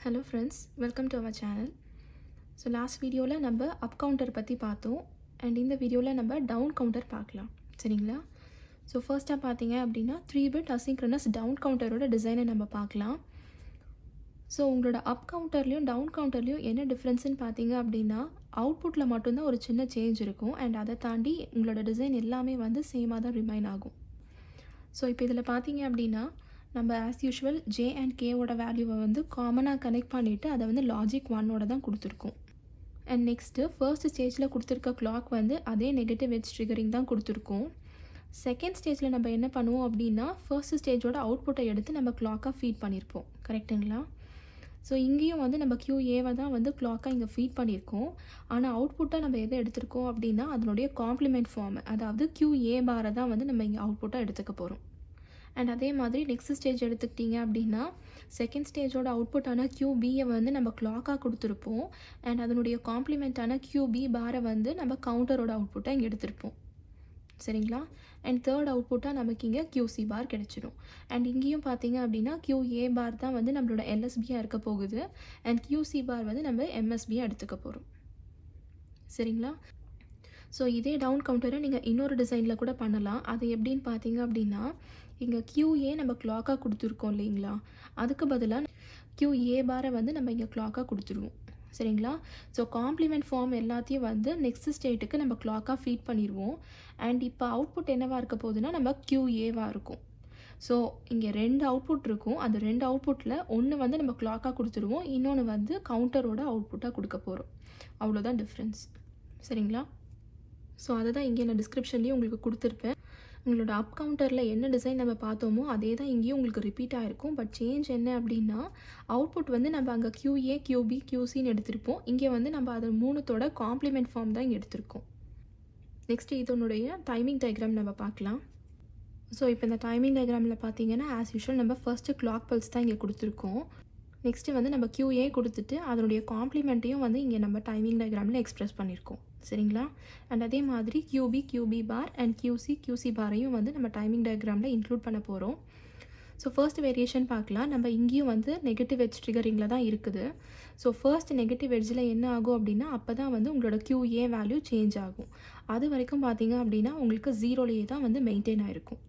Hello friends, welcome to our channel. So last video la நம்ம up counter பத்தி பார்த்தோம் and இந்த வீடியோல நம்ம down counter பார்க்கலாம் சரிங்களா. ஸோ ஃபர்ஸ்ட்டாக பார்த்தீங்க அப்படின்னா 3-bit asynchronous down counterோட டிசைனை நம்ம பார்க்கலாம். ஸோ உங்களோட அப் கவுண்டர்லேயும் டவுன் கவுண்டர்லேயும் என்ன டிஃப்ரென்ஸ்னு பார்த்தீங்க அப்படின்னா அவுட்புட்டில் மட்டும்தான் ஒரு சின்ன சேஞ்ச் இருக்கும் அண்ட் அதை தாண்டி உங்களோட டிசைன் எல்லாமே வந்து சேமாக தான் ரிமைன் ஆகும். ஸோ இப்போ இதில் பார்த்தீங்க அப்படின்னா நம்ம ஆஸ் யூஷுவல் ஜே அண்ட் கேவோட வேல்யூவை வந்து காமனாக கனெக்ட் பண்ணிவிட்டு அதை வந்து லாஜிக் 1ஓட தான் கொடுத்துருக்கோம். அண்ட் நெக்ஸ்ட்டு ஃபர்ஸ்ட் ஸ்டேஜில் கொடுத்துருக்க கிளாக் வந்து அதே நெகட்டிவ் எட்ஜ் ட்ரிகரிங் தான் கொடுத்துருக்கோம். செகண்ட் ஸ்டேஜில் நம்ம என்ன பண்ணுவோம் அப்படின்னா ஃபர்ஸ்ட் ஸ்டேஜோட அவுட்புட்டை எடுத்து நம்ம கிளாக்காக ஃபீட் பண்ணியிருப்போம். கரெக்டுங்களா? ஸோ இங்கேயும் வந்து நம்ம QAவை தான் வந்து கிளாக்காக இங்கே ஃபீட் பண்ணியிருக்கோம். ஆனால் அவுட்புட்டாக நம்ம எதை எடுத்திருக்கோம் அப்படின்னா அதனுடைய காம்ப்ளிமெண்ட் ஃபார்ம், அதாவது QA பாரை தான் வந்து நம்ம இங்கே அவுட்புட்டாக எடுத்துக்க போகிறோம். அண்ட் அதே மாதிரி நெக்ஸ்ட் ஸ்டேஜ் எடுத்துக்கிட்டிங்க அப்படின்னா செகண்ட் ஸ்டேஜோட அவுட்புட்டான QBயை வந்து நம்ம கிளாக்காக கொடுத்துருப்போம் அண்ட் அதனுடைய காம்ப்ளிமெண்ட்டான QB பாரை வந்து நம்ம கவுண்டரோட அவுட்புட்டாக இங்கே எடுத்திருப்போம். சரிங்களா? அண்ட் தேர்ட் அவுட்புட்டாக நமக்கு இங்கே QC பார் கிடச்சிடும். அண்ட் இங்கேயும் பார்த்தீங்க அப்படின்னா QA பார் தான் வந்து நம்மளோட LSBயாக இருக்க போகுது அண்ட் QC பார் வந்து நம்ம MSBயாக எடுத்துக்க போகிறோம். சரிங்களா? ஸோ இதே டவுன் கவுண்டரை நீங்கள் இன்னொரு டிசைனில் கூட பண்ணலாம். அது எப்படின்னு பார்த்தீங்க அப்படின்னா இங்கே QA நம்ம கிளாக்காக கொடுத்துருக்கோம் இல்லைங்களா, அதுக்கு பதிலாக QA பாரை வந்து நம்ம இங்கே கிளாக்காக கொடுத்துருவோம். சரிங்களா? ஸோ காம்ப்ளிமெண்ட் ஃபார்ம் எல்லாத்தையும் வந்து நெக்ஸ்ட் ஸ்டேட்டுக்கு நம்ம கிளாக்காக ஃபீட் பண்ணிடுவோம். அண்ட் இப்போ அவுட்புட் என்னவாக இருக்க போகுதுன்னா நம்ம QAவாக இருக்கும். ஸோ இங்கே 2 அவுட்புட் இருக்கும். அந்த 2 அவுட்புட்டில் ஒன்று வந்து நம்ம கிளாக்காக கொடுத்துருவோம், இன்னொன்று வந்து கவுண்டரோட அவுட்புட்டாக கொடுக்க போகிறோம். அவ்வளோதான் டிஃப்ரென்ஸ். சரிங்களா? ஸோ அதை தான் இங்கே நான் டிஸ்கிரிப்ஷன்லேயும் உங்களுக்கு கொடுத்துருப்பேன். உங்களோட அப் கவுண்டரில் என்ன டிசைன் நம்ம பார்த்தோமோ அதே தான் இங்கேயும் உங்களுக்கு ரிப்பீட் ஆகிருக்கும். பட் சேஞ்ச் என்ன அப்படின்னா அவுட்புட் வந்து நம்ம அங்கே QA QB QCன்னு எடுத்திருப்போம். இங்கே வந்து நம்ம அது மூணுத்தோட காம்ப்ளிமெண்ட் ஃபார்ம் தான் இங்கே எடுத்திருக்கோம். நெக்ஸ்ட்டு இதனுடைய டைமிங் டயக்ராம் நம்ம பார்க்கலாம். ஸோ இப்போ இந்த டைமிங் டயக்ராமில் பார்த்தீங்கன்னா ஆஸ் யூஷுவல் நம்ம ஃபஸ்ட்டு கிளாக் பல்ஸ் தான் இங்கே கொடுத்துருக்கோம். நெக்ஸ்ட்டு வந்து நம்ம QA கொடுத்துட்டு அதனுடைய காம்ப்ளிமெண்ட்டையும் வந்து இங்கே நம்ம டைமிங் டயக்ராமில் எக்ஸ்ப்ரெஸ் பண்ணியிருக்கோம். சரிங்களா? அண்ட் அதே மாதிரி QB பார் அண்ட் QC பாரையும் வந்து நம்ம டைமிங் டயக்ராமில் இன்க்ளூட் பண்ண போகிறோம். ஸோ ஃபர்ஸ்ட் வேரியேஷன் பார்க்கலாம். நம்ம இங்கேயும் வந்து நெகட்டிவ் எட்ஜ் ட்ரிகரிங்கில் தான் இருக்குது. ஸோ ஃபர்ஸ்ட் நெகட்டிவ் எட்ஜில் என்ன ஆகும் அப்படின்னா அப்போ தான் வந்து உங்களோட QA வேல்யூ சேஞ்ச் ஆகும். அது வரைக்கும் பார்த்தீங்க அப்படின்னா உங்களுக்கு 0லேயே தான் வந்து மெயின்டைன் ஆகிருக்கும்.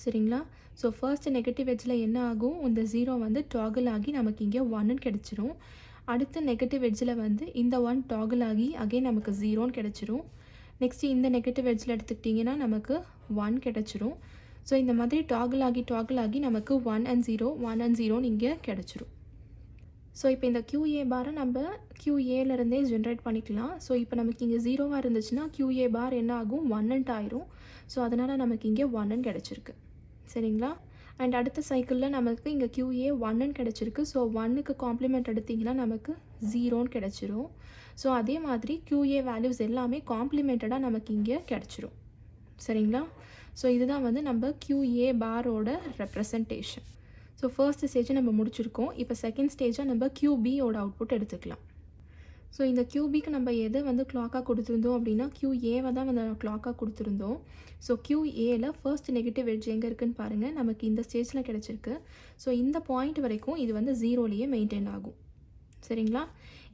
சரிங்களா? ஸோ ஃபர்ஸ்ட் நெகட்டிவ் எட்ஜில் என்ன ஆகும், இந்த 0 வந்து டாகிள் ஆகி நமக்கு இங்கே 1ன்னு கிடச்சிரும். அடுத்த நெகட்டிவ் எட்ஜில் வந்து இந்த 1 டாகிள் ஆகி அகைன் நமக்கு 0ன்னு கிடச்சிரும். நெக்ஸ்ட்டு இந்த நெகட்டிவ் எட்ஜில் எடுத்துக்கிட்டிங்கன்னா நமக்கு 1 கிடச்சிரும். ஸோ இந்த மாதிரி டாகிள் ஆகி நமக்கு 1 and 0ன்னு இங்கே கிடச்சிரும். ஸோ இப்போ இந்த QA பாரை நம்ம QAலேருந்தே ஜென்ரேட் பண்ணிக்கலாம். ஸோ இப்போ நமக்கு இங்கே 0வாக இருந்துச்சுன்னா QA பார் என்ன ஆகும், 1ன்ட்டு ஆயிரும். ஸோ அதனால் நமக்கு இங்கே 1ன்னு கிடச்சிருக்கு. சரிங்களா? அண்ட் அடுத்த சைக்கிளில் நமக்கு இங்கே QA 1ன்னு கிடச்சிருக்கு. ஸோ 1க்கு காம்ப்ளிமெண்ட் எடுத்திங்கன்னா நமக்கு 0ன்னு கிடச்சிரும். ஸோ அதே மாதிரி QA வேல்யூஸ் எல்லாமே காம்ப்ளிமெண்டடாக நமக்கு இங்கே கிடச்சிரும். சரிங்களா? ஸோ இதுதான் வந்து நம்ம QA பாரோட ரெப்ரசன்டேஷன். ஸோ ஃபர்ஸ்ட் ஸ்டேஜை நம்ம முடிச்சிருக்கோம். இப்போ செகண்ட் ஸ்டேஜாக நம்ம QBயோட அவுட்புட் எடுத்துக்கலாம். ஸோ இந்த QBக்கு நம்ம எதை வந்து கிளாக்காக கொடுத்துருந்தோம் அப்படின்னா QAவை தான் வந்து கிளாக்காக கொடுத்துருந்தோம். ஸோ QAவில் ஃபர்ஸ்ட் நெகட்டிவ் எட்ஜ் எங்கே இருக்குதுன்னு பாருங்கள், நமக்கு இந்த ஸ்டேஜில் கிடச்சிருக்கு. ஸோ இந்த பாயிண்ட் வரைக்கும் இது வந்து 0லேயே மெயின்டைன் ஆகும். சரிங்களா?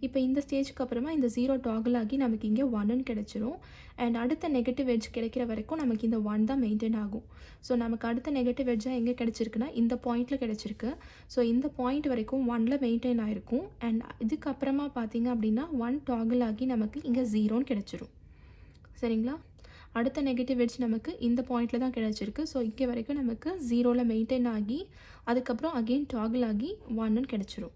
இப்போ இந்த ஸ்டேஜுக்கு அப்புறமா இந்த 0 டாகிள் ஆகி நமக்கு இங்கே 1ன்னு கிடச்சிரும். அண்ட் அடுத்த நெகட்டிவ் எட்ஜ் கிடைக்கிற வரைக்கும் நமக்கு இந்த 1 தான் மெயின்டைன் ஆகும். ஸோ நமக்கு அடுத்த நெகட்டிவ் எட்ஜாக எங்கே கிடச்சிருக்குன்னா இந்த பாயிண்டில் கிடச்சிருக்கு. ஸோ இந்த பாயிண்ட் வரைக்கும் 1ல் மெயின்டைன் ஆகிருக்கும். அண்ட் இதுக்கப்புறமா பார்த்தீங்க அப்படின்னா 1 டாகிள் ஆகி நமக்கு இங்கே 0ன்னு கிடச்சிரும். சரிங்களா? அடுத்த நெகட்டிவ் எட்ஜ் நமக்கு இந்த பாயிண்டில் தான் கிடச்சிருக்கு. ஸோ இங்கே வரைக்கும் நமக்கு 0ல் மெயின்டைன் ஆகி அதுக்கப்புறம் அகெயின் டாகிள் ஆகி 1ன்னு கிடச்சிரும்.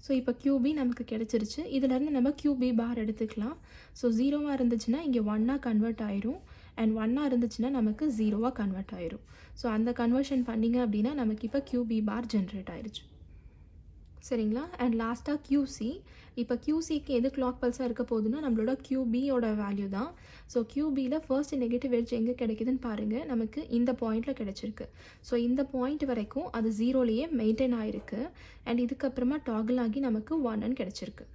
ஸோ இப்போ QB நமக்கு கிடச்சிருச்சு. இதிலேருந்து நம்ம QB பார் எடுத்துக்கலாம். ஸோ 0வாக இருந்துச்சுன்னா இங்கே 1ஆக கன்வெர்ட் ஆயிரும் அண்ட் 1ஆக இருந்துச்சுன்னா நமக்கு 0வாக கன்வெர்ட் ஆயிரும். ஸோ அந்த கன்வர்ஷன் பண்ணிங்க அப்படின்னா நமக்கு இப்போ QB பார் ஜென்ரேட் ஆயிடுச்சு. சரிங்களா? அண்ட் லாஸ்ட்டாக QC. இப்போ QCக்கு எது கிளாக் பல்ஸாக இருக்க போகுதுன்னா நம்மளோட QBயோட வேல்யூ தான். ஸோ QBயில் ஃபர்ஸ்ட் நெகட்டிவ் எட்ஜ் எங்கே கிடைக்குதுன்னு பாருங்கள், நமக்கு இந்த பாயிண்டில் கிடச்சிருக்கு. ஸோ இந்த பாயிண்ட் வரைக்கும் அது 0லேயே மெயின்டைன் ஆகிருக்கு. அண்ட் இதுக்கப்புறமா டாகிள் ஆகி நமக்கு 1ன்னு கிடச்சிருக்கு.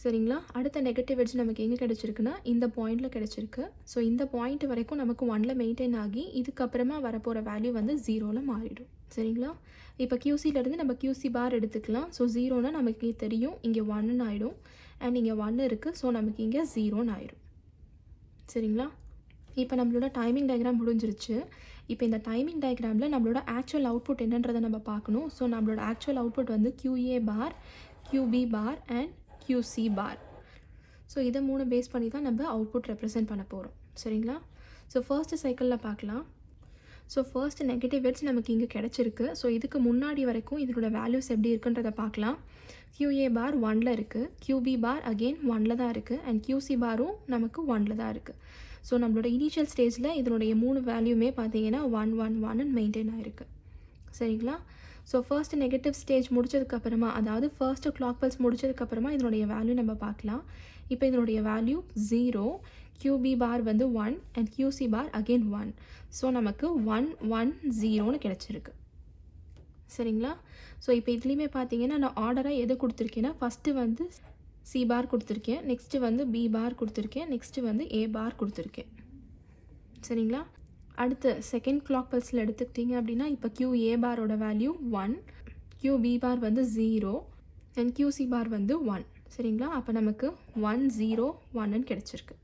சரிங்களா? அடுத்த நெகட்டிவ் எட்ஜ் நமக்கு எங்கே கிடச்சிருக்குன்னா இந்த பாயிண்டில் கிடச்சிருக்கு. ஸோ இந்த பாயிண்ட் வரைக்கும் நமக்கு 1ல் மெயின்டைன் ஆகி இதுக்கப்புறமா வரப்போகிற வேல்யூ வந்து 0ல் மாறிடும். சரிங்களா? இப்போ QCலேருந்து நம்ம QC பார் எடுத்துக்கலாம். ஸோ 0னா நமக்கு தெரியும் இங்கே 1ன்னு ஆகிடும். அண்ட் இங்கே 1 இருக்குது. ஸோ நமக்கு இங்கே 0ன்னு ஆயிடும். சரிங்களா? இப்போ நம்மளோட டைமிங் டயக்ராம் முடிஞ்சிருச்சு. இப்போ இந்த டைமிங் டயக்ராமில் நம்மளோட ஆக்சுவல் அவுட்புட் என்னன்றதை நம்ம பார்க்கணும். ஸோ நம்மளோட ஆக்சுவல் அவுட்புட் வந்து QA bar, QB bar and QC bar. So இதை 3 பேஸ் பண்ணி தான் நம்ம அவுட்புட் ரெப்ரசென்ட் பண்ண போகிறோம். சரிங்களா? ஸோ ஃபர்ஸ்ட் சைக்கிளில் பார்க்கலாம். ஸோ ஃபர்ஸ்ட் நெகட்டிவ் எட்ஜ் நமக்கு இங்கே கிடச்சிருக்கு. ஸோ இதுக்கு முன்னாடி வரைக்கும் இதோட வேல்யூஸ் எப்படி இருக்குன்றதை பார்க்கலாம். QA பார் 1ல் இருக்குது, QB பார் அகெயின் 1ல் தான் இருக்குது, அண்ட் QC பாரும் நமக்கு 1ல் தான் இருக்குது. ஸோ நம்மளோட இனிஷியல் ஸ்டேஜில் இதனுடைய 3 வேல்யூமே பார்த்தீங்கன்னா 1 1 1ன்னு மெயின்டைன் ஆகிருக்கு. சரிங்களா? ஸோ ஃபர்ஸ்ட் நெகட்டிவ் ஸ்டேஜ் முடிச்சதுக்கப்புறமா, அதாவது ஃபர்ஸ்ட் கிளாக் பல்ஸ் முடிச்சதுக்கப்புறமா இதனுடைய வேல்யூ நம்ம பார்க்கலாம். இப்போ இதனுடைய வேல்யூ 0, QB பார் வந்து 1 and QC bar again 1. So நமக்கு 1 1 0ன்னு கிடச்சிருக்கு. சரிங்களா? ஸோ இப்போ இதுலேயுமே பார்த்தீங்கன்னா நான் ஆர்டராக எது கொடுத்துருக்கேன்னா ஃபஸ்ட்டு வந்து C பார் கொடுத்துருக்கேன், நெக்ஸ்ட்டு வந்து B பார் கொடுத்துருக்கேன், நெக்ஸ்ட்டு வந்து A பார் கொடுத்துருக்கேன். சரிங்களா? அடுத்து செகண்ட் கிளாக் பல்ஸில் எடுத்துக்கிட்டிங்க அப்படின்னா இப்போ QA பாரோட வேல்யூ 1, QB பார் வந்து 0 அண்ட் QC பார் வந்து 1. சரிங்களா? அப்போ நமக்கு 1 0 1ன்னு கிடச்சிருக்கு.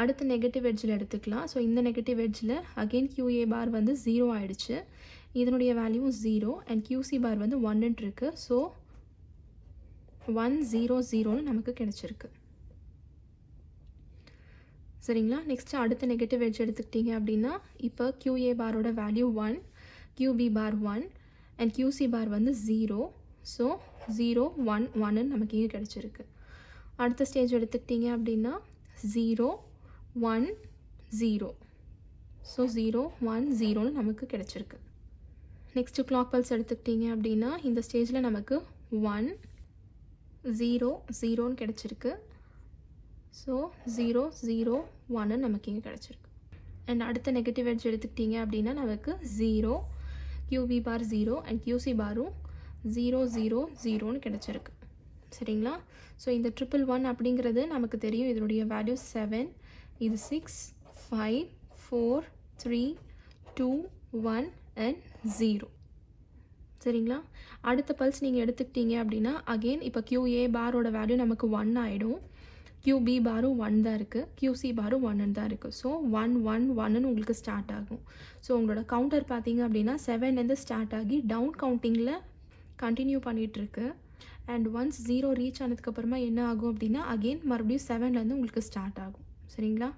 அடுத்த நெகட்டிவ் எட்ஜில் எடுத்துக்கலாம். ஸோ இந்த நெகட்டிவ் எட்ஜில் அகெயின் QA பார் வந்து 0 ஆகிடுச்சு, இதனுடைய வேல்யூ 0 அண்ட் QC பார் வந்து 1ன்ட்டு இருக்குது. ஸோ 1 0 0ன்னு நமக்கு கிடச்சிருக்கு. சரிங்களா? நெக்ஸ்ட்டு அடுத்த நெகட்டிவ் எட்ஜ் எடுத்துக்கிட்டிங்க அப்படின்னா இப்போ QA பாரோட value 1, QB bar 1 and QC bar வந்து 0. ஸோ 0 1 1ன்னு நமக்கு இங்கே கிடச்சிருக்கு. அடுத்த ஸ்டேஜ் எடுத்துக்கிட்டிங்க அப்படின்னா 0 1 0. ஸோ 0 1 0ன்னு நமக்கு கிடச்சிருக்கு. நெக்ஸ்ட்டு கிளாக் பல்ஸ் எடுத்துக்கிட்டிங்க அப்படின்னா இந்த ஸ்டேஜில் நமக்கு 1 0 0ன்னு கிடச்சிருக்கு. ஸோ 0 0 1ன்னு நமக்கு இங்கே கிடச்சிருக்கு. அண்ட் அடுத்த நெகட்டிவ் எட்ஜ் எடுத்துக்கிட்டிங்க அப்படின்னா நமக்கு 0, QB பார் 0 அண்ட் QC பாரும் 0 0 0ன்னு கிடச்சிருக்கு. சரிங்களா? ஸோ இந்த 111 அப்படிங்கிறது நமக்கு தெரியும் இதனுடைய வேல்யூ 7, இது 6 5 4 3 2 1 அண்ட் 0. சரிங்களா? அடுத்த பல்ஸ் நீங்கள் எடுத்துக்கிட்டீங்க அப்படின்னா அகெயின் இப்போ QA பாரோட வேல்யூ நமக்கு 1 ஆகிடும், QB பாரும் 1 தான் இருக்குது, QC பாரும் 1 தான் இருக்குது. ஸோ 1 1 1ன்னு உங்களுக்கு ஸ்டார்ட் ஆகும். ஸோ உங்களோட கவுண்டர் பார்த்தீங்க அப்படின்னா 7லேருந்து ஸ்டார்ட் ஆகி டவுன் கவுண்டிங்கில் கண்டினியூ பண்ணிகிட்ருக்கு. அண்ட் ஒன்ஸ் 0 ரீச் ஆனதுக்கப்புறமா என்ன ஆகும் அப்படின்னா அகெயின் மறுபடியும் 7லேருந்து உங்களுக்கு ஸ்டார்ட் ஆகும். சரிங்களா?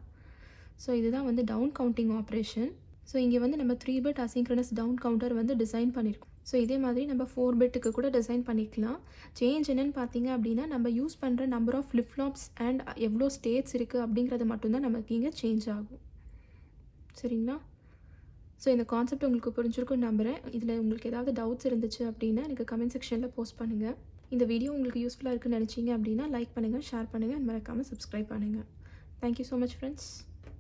ஸோ இதுதான் வந்து டவுன் கவுண்டிங் ஆப்ரேஷன். ஸோ இங்கே வந்து நம்ம 3 பிட் அசிங்க்ரனஸ் டவுன் கவுண்டர் வந்து டிசைன் பண்ணியிருக்கோம். ஸோ இதே மாதிரி நம்ம 4 பிட்டுக்கு கூட டிசைன் பண்ணிக்கலாம். சேஞ்ச் என்னென்னு பார்த்தீங்க அப்படின்னா நம்ம யூஸ் பண்ணுற number of flip flops and எவ்வளோ ஸ்டேட்ஸ் இருக்குது அப்படிங்கிறது மட்டும்தான் நமக்கு இங்கே சேஞ்ச் ஆகும். சரிங்களா? ஸோ இந்த கான்செப்ட் உங்களுக்கு புரிஞ்சிருக்குன்னு நம்புகிறேன். இதில் உங்களுக்கு ஏதாவது டவுட்ஸ் இருந்துச்சு அப்படின்னா எனக்கு கமெண்ட் செக்ஷனில் போஸ்ட் பண்ணுங்கள். இந்த வீடியோ உங்களுக்கு யூஸ்ஃபுல்லாக இருக்குன்னு நினச்சிங்க அப்படின்னா லைக் பண்ணுங்கள், ஷேர் பண்ணுங்கள், மறக்காமல் சப்ஸ்கிரைப் பண்ணுங்கள். Thank you so much friends.